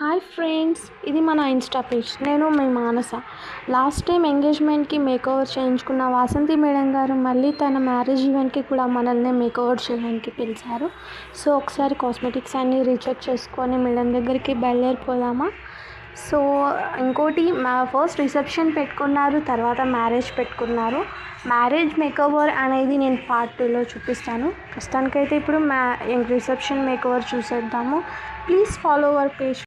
Hi friends, ఇది మన Insta page. నేను మీ మానస. లాస్ట్ టైం ఎంగేజ్మెంట్కి మేకోవర్ చేయించుకున్న వాసంతి మేడం గారు మళ్ళీ తన మ్యారేజ్ ఈవెంట్కి కూడా మనల్ని మేకోవర్ చేయడానికి పిలిచారు. సో ఒకసారి కాస్మెటిక్స్ అన్నీ రీచెక్ చేసుకొని మేడం దగ్గరికి బయలుదేరిపోదామా? సో ఇంకోటి, ఫస్ట్ రిసెప్షన్ పెట్టుకున్నారు, తర్వాత మ్యారేజ్ పెట్టుకున్నారు. మ్యారేజ్ మేకోవర్ అనేది నేను పార్ట్ 2లో చూపిస్తాను. ప్రస్తుతానికైతే ఇప్పుడు రిసెప్షన్ మేకోవర్ చూసేద్దాము. Please follow our page.